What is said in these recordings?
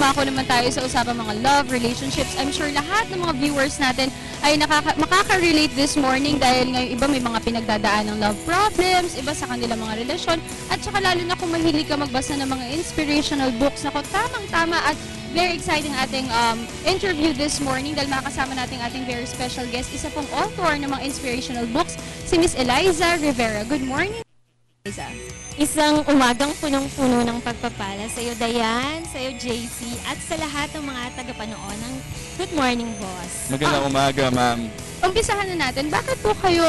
dumako naman tayo sa usapang mga love, relationships. I'm sure lahat ng mga viewers natin ay makaka-relate this morning dahil ngayon iba may mga pinagdadaan ng love problems, iba sa kanilang mga relasyon, at saka lalo na kung mahilig ka magbasa ng mga inspirational books. Nako, tamang-tama at very exciting ating interview this morning dahil makakasama natin ating very special guest, isa pong author ng mga inspirational books, si Miss Eliza Rivera. Good morning, Eliza. Isang umagang punong-puno ng pagpapala sa iyo, Dayan, sa iyo, JC, at sa lahat ng mga tagapanood ng Good Morning Boss. Magandang umaga, ma'am. Umpisahan na natin, bakit po kayo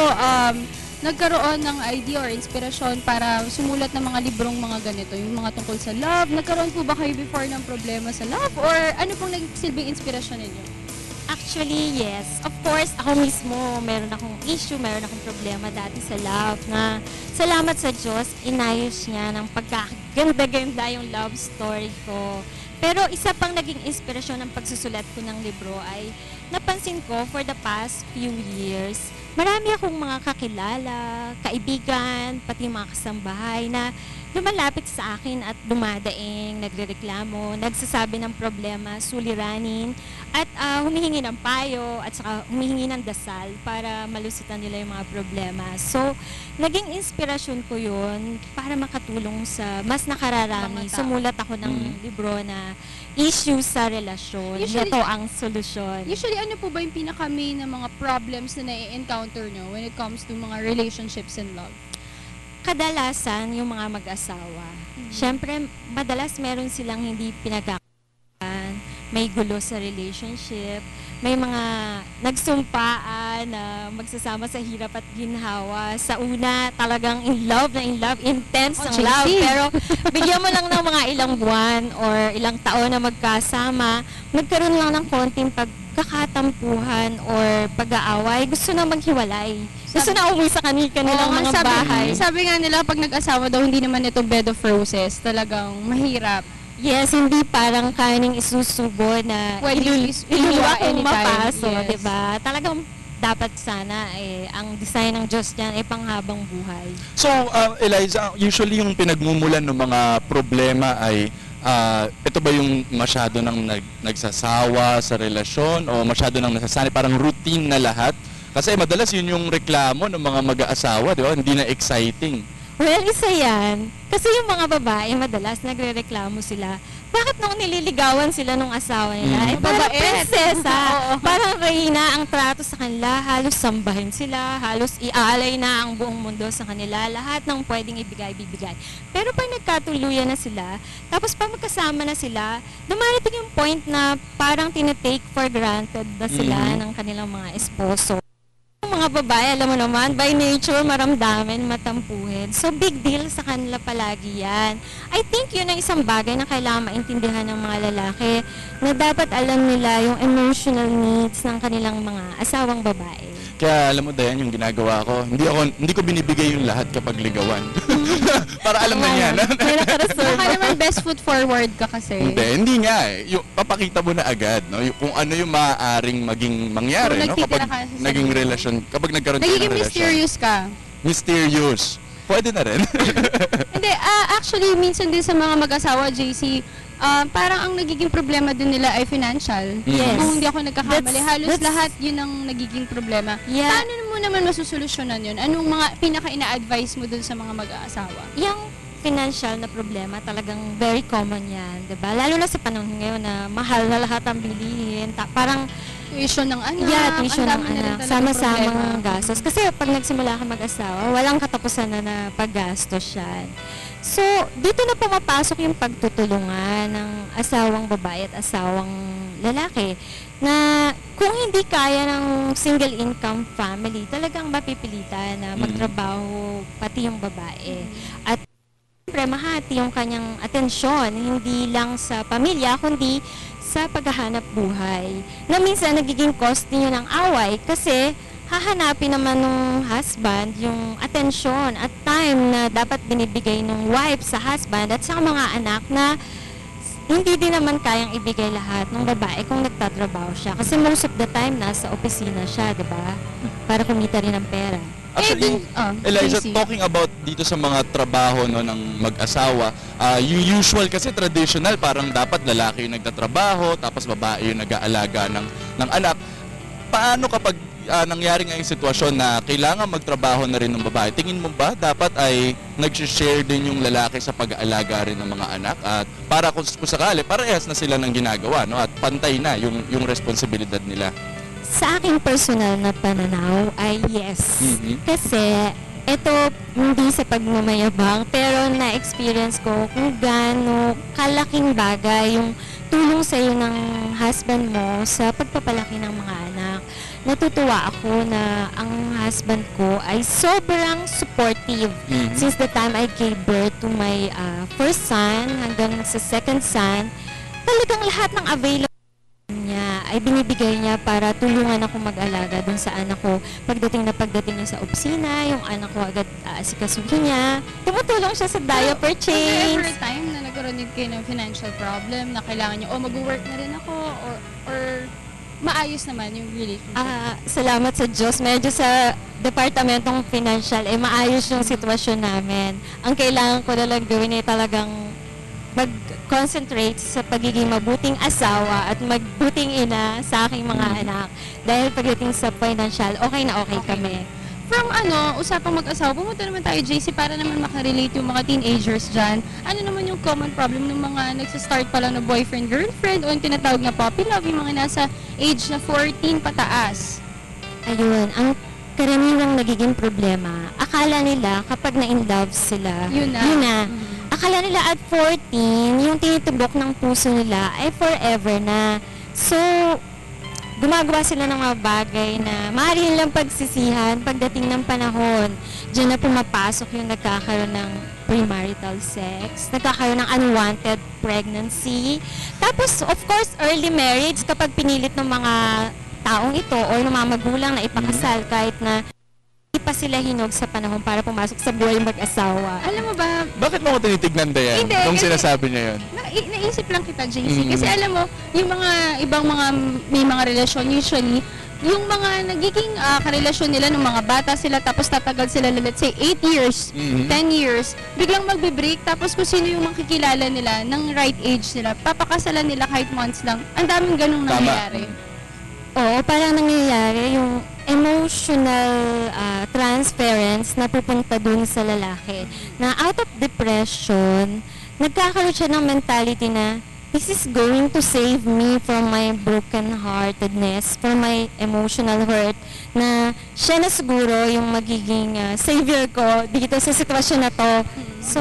nagkaroon ng idea or inspirasyon para sumulat ng mga librong mga ganito, yung mga tungkol sa love? Nagkaroon po ba kayo before ng problema sa love? Or ano pong nagsilbing inspirasyon ninyo? Actually, yes. Of course, ako mismo, meron akong issue, meron akong problema dati sa love na salamat sa Diyos, inayos niya ng pagkaganda-ganda yung love story ko. Pero isa pang naging inspirasyon ng pagsusulat ko ng libro ay napansin ko for the past few years, marami akong mga kakilala, kaibigan, pati mga kasambahay na lumalapit sa akin at dumadaing, nagrereklamo, nagsasabi ng problema, suliranin, at humihingi ng payo at saka humihingi ng dasal para malusutan nila yung mga problema. So, naging inspirasyon ko yun para makatulong sa mas nakararami. Sumulat ako ng libro na issues sa relasyon. Ito ang solusyon. Usually, ano po ba yung pinaka-main na mga problems na nai-encounter nyo when it comes to mga relationships and love? Kadalasan, yung mga mag-asawa. Siyempre, madalas meron silang hindi pinagkakaroon, may gulo sa relationship, may mga nagsumpaan na magsasama sa hirap at ginhawa. Sa una, talagang in love, intense ang love. Pero bigyan mo lang ng mga ilang buwan or ilang taon na magkasama, magkaroon lang ng konting pagkakatampuhan or pag-aaway, gusto na maghiwalay. Gusto na umuwi sa kanilang mga bahay. Sabi nga nila, pag nag-asawa daw, hindi naman ito bed of roses. Talagang mahirap. Yes, hindi parang kaning isusubo na iliwa kung mapaso, yes. Diba? Talagang dapat sana ang design ng Diyos niyan ay panghabang buhay. So, Eliza, usually yung pinagmumulan ng mga problema ay ito ba yung masyado nang nagsasawa sa relasyon o masyado nang nasasanay, parang routine na lahat? Kasi madalas yun yung reklamo ng mga mag-aasawa, di ba? Hindi na exciting. Well, isa yan. Kasi yung mga babae, madalas nagre-reklamo sila. Bakit nung nililigawan sila nung asawa nila? Ay, parang prinsesa, parang reyna ang trato sa kanila. Halos sambahin sila, halos ialay na ang buong mundo sa kanila. Lahat ng pwedeng ibigay. Pero pag nagkatuluyan na sila, tapos pag magkasama na sila, dumarating yung point na parang tinatake for granted na sila ng kanilang mga esposo. Mga babae, alam mo naman, by nature, maramdamin, matampuhin. So, big deal sa kanila palagi yan. I think yun ang isang bagay na kailangan maintindihan ng mga lalaki na dapat alam nila yung emotional needs ng kanilang mga asawang babae. Kaya alam mo, Dayan, yung ginagawa ko, hindi ko binibigay yung lahat kapag ligawan. Para alam na niya. Baka naman best foot forward ka kasi. Hindi nga eh. Yung, papakita mo na agad, no? Kung ano yung maaaring maging mangyari, no? Kapag naging relasyon, kapag nagkaroon ng relasyon. Nagiging mysterious ka. Mysterious. Pwede na rin. Hindi, actually, minsan din sa mga mag-asawa, JC, parang ang nagiging problema din nila ay financial. Yes. Kung hindi ako nagkakamali, halos lahat yun ang nagiging problema. Yeah. Paano mo naman masusolusyonan yun? Anong mga pinaka-ina-advise mo dun sa mga mag-aasawa? Yung financial na problema, talagang very common yan, diba? Lalo na sa panahon ngayon na mahal na lahat ang bilihin. Parang tuition ng anak. Yeah, tuition ng anak. Sama-samang gastos. Kasi pag nagsimula ka mag-asawa, walang katapusan na paggastos yan. So, dito na pumapasok yung pagtutulungan ng asawang babae at asawang lalaki na kung hindi kaya ng single income family, talagang mapipilitan na magtrabaho pati yung babae. At siyempre, mahati yung kanyang atensyon, hindi lang sa pamilya, kundi sa paghahanap buhay. Na minsan nagiging cost niyo ng away kasi hahanapin naman ng husband yung atensyon at time na dapat binibigay ng wife sa husband at sa mga anak na hindi din naman kayang ibigay lahat ng babae kung nagtatrabaho siya. Kasi most of the time, nasa opisina siya, di ba? Para kumita rin ng pera. Actually, Eliza, JC. talking about dito sa mga trabaho no, ng mag-asawa, yung usual kasi traditional, parang dapat lalaki yung nagtatrabaho, tapos babae yung nag-aalaga ng anak. Paano kapag nangyari nga yung sitwasyon na kailangan magtrabaho na rin ng babae? Tingin mo ba dapat ay nag-share din yung lalaki sa pag-aalaga rin ng mga anak? At para kung sakali, parehas na sila ng ginagawa no? At pantay na yung responsibilidad nila. Sa aking personal na pananaw ay yes. Mhm. Kasi ito hindi sa pagmamayabang pero na-experience ko kung gaano kalaking bagay yung tulong sa iyo ng husband mo sa pagpapalaki ng mga anak. Natutuwa ako na ang husband ko ay sobrang supportive Mhm. since the time I gave birth to my first son hanggang sa second son. Talagang lahat ng available niya ay binibigay niya para tulungan ako mag-alaga dun sa anak ko. Pagdating niya sa opisina, yung anak ko agad aasikasuhin niya. Tumutulong siya sa diaper Was there ever change. a time na nagkaroon din kayo ng financial problem na kailangan nyo, mag-work na rin ako, or maayos naman yung relationship? Salamat sa Diyos. Medyo sa departamentong financial, maayos yung sitwasyon namin. Ang kailangan ko na lang gawin ay talagang mag-concentrate sa pagiging mabuting asawa at magbuting ina sa aking mga anak. Dahil pagdating sa financial, okay na okay kami. From usapang mag-asawa, pumunta naman tayo, JC, para naman makarelate yung mga teenagers dyan. Ano naman yung common problem ng mga nagsa-start pa lang na boyfriend-girlfriend o yung tinatawag na puppy love, yung mga nasa age na 14 pataas? Ayun, ang karaniwang nagiging problema, akala nila kapag na-in love sila, Yun na. Mhm. Akala nila at 14, yung tinitubok ng puso nila ay forever na. So, gumagawa sila ng mga bagay na maaari nilang pagsisihan pagdating ng panahon. Diyan na pumapasok yung nagkakaroon ng premarital sex, nagkakaroon ng unwanted pregnancy. Tapos, of course, early marriage kapag pinilit ng mga taong ito o ng mga magulang na ipakasal kahit na hindi pa sila hinog sa panahon para pumasok sa buhay mag-asawa. Alam mo ba, Bakit mo ko tinitignan, Dayan, Hindi, nung kasi- sinasabi niya yun? naisip lang kita, JC. Mm. Kasi alam mo, yung mga ibang may mga relasyon, usually, yung mga nagiging karelasyon nila ng mga bata sila, tapos tatagal sila, let's say, 8 years, Mhm. 10 years, biglang magbe-break, tapos kung sino yung makikilala nila ng right age nila, papakasalan nila kahit months lang. Ang daming ganung Tama. nangyayari. Oo, parang nangyayari yung emotional transference na pupunta dun sa lalaki. Na out of depression, nagkakaroon siya ng mentality na this is going to save me from my broken-heartedness, from my emotional hurt, na siya na siguro yung magiging savior ko dito sa sitwasyon na to. So,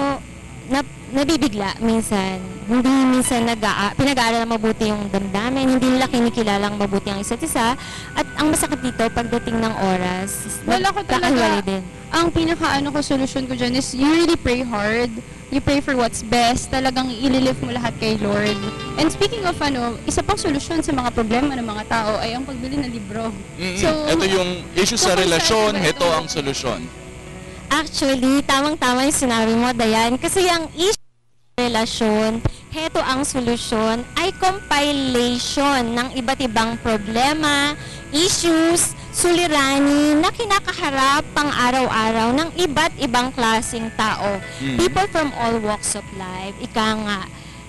nabibigla minsan. Hindi minsan pinag-aaral na mabuti yung damdamin, hindi nila kinikilalang mabuti ang isa't isa. At ang masakit dito, pagdating ng oras, Wala ko nagkakahiwalay talaga. din. Ang solusyon ko dyan is you really pray hard. You pray for what's best. Talagang ililift mo lahat kay Lord. And speaking of isa pang solusyon sa mga problema ng mga tao ay ang pagbili ng libro. So, ito yung issue sa kung relasyon, saan ba ito ito? ang solusyon. Actually, tamang-tama yung sinabi mo, Dayan. Kasi ang issue ng relasyon, heto ang solusyon, ay compilation ng iba't ibang problema, issues, suliranin na kinakaharap pang araw-araw ng iba't ibang klaseng tao. Mhm. People from all walks of life. Ika nga.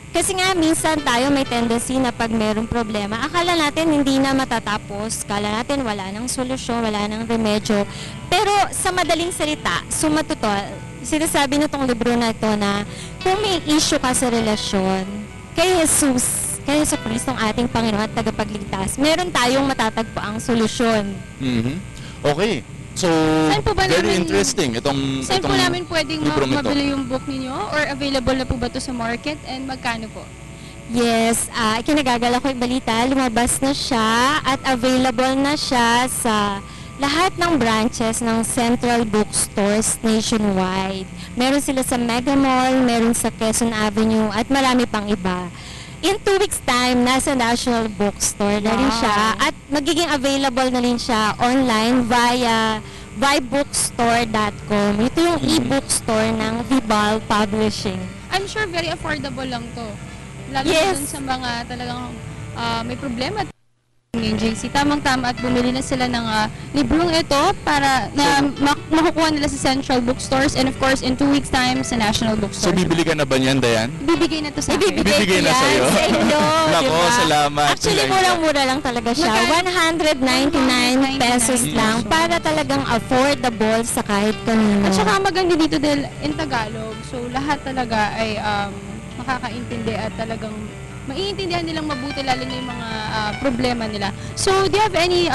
Kasi nga, minsan tayo may tendency na pag merong problema, akala natin hindi na matatapos. Akala natin wala nang solusyon, wala nang remedyo. Pero sa madaling salita, sumatutol, sinasabi na tong libro na ito na kung may issue ka sa relasyon, kay Jesus, kay Yesu Cristo ang ating Panginoon at tagapagligtas, meron tayong matatagpo ang solusyon. Mhm. Okay. So, Saan po ba very namin- interesting saan po namin pwedeng librong ito. mabili yung book ninyo? Or available na po ba ito sa market? And magkano po? Yes, ikinagagala ko yung balita, lumabas na siya at available na siya sa lahat ng branches ng Central Bookstores nationwide. Meron sila sa Mega Mall, meron sa Quezon Avenue, at marami pang iba. In 2 weeks time, nasa National Bookstore na rin Wow. siya at magiging available na rin siya online via vibookstore.com. Ito yung e-bookstore ng Vibal Publishing. I'm sure very affordable lang to. Lalo Yes. na dun sa mga talagang may problema Ngayon, JC, tamang-tama at bumili na sila ng librong ito para na makukuha nila sa Central Bookstores and of course in 2 weeks time sa National So, Bookstores. bibili ka na ba niyan, Dayan? Bibigay na to sa akin. Ibibigay na ko yan sa'yo. sa inyo, Nako, diba? salamat. Actually, Eliza. murang-mura lang talaga siya. 199 pesos lang para talagang affordable sa kahit kanino. At saka maganda dito dahil in Tagalog. So lahat talaga ay makakaintindi at talagang maiintindihan nilang mabuti lalo na yung mga problema nila. So do you have any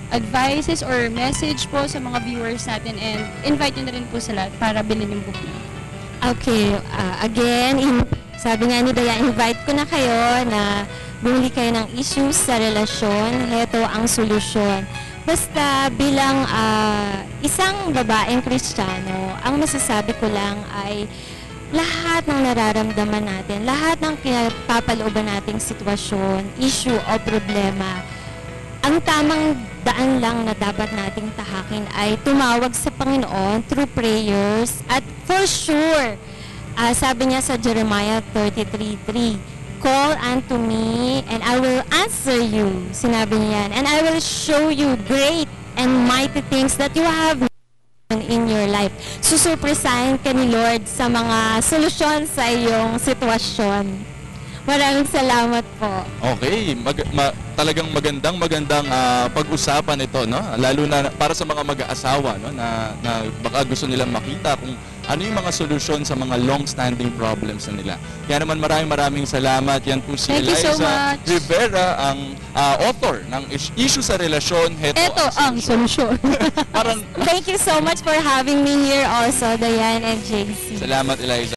advices or message po sa mga viewers natin and invite nyo na rin po sila para bilhin yung book nyo? Okay, again, sabi nga ni Daya, invite ko na kayo na bumili kayo ng issues sa relasyon. Heto ang solusyon. Basta bilang isang babaeng Kristiyano, ang masasabi ko lang ay lahat ng nararamdaman natin, lahat ng pinapapalooban nating sitwasyon, issue o problema, ang tamang daan lang na dapat nating tahakin ay tumawag sa Panginoon through prayers at for sure, sabi niya sa Jeremiah 33:3, "Call unto me and I will answer you." Sinabi niya yan. "And I will show you great and mighty things that you have in your life." Susurpresahin ka ni Lord sa mga solusyon sa iyong sitwasyon. Maraming salamat po. Okay, talagang magandang pag-usapan ito, no? Lalo na para sa mga mag-aasawa, no, na baka gusto nilang makita kung ano yung mga solusyon sa mga long-standing problems na nila. Kaya naman maraming salamat. Yan po si Thank you so Eliza much. Rivera, ang author ng issue sa relasyon. Ito ang solusyon. Parang Thank you so much for having me here also, Diane and JC. salamat, Eliza.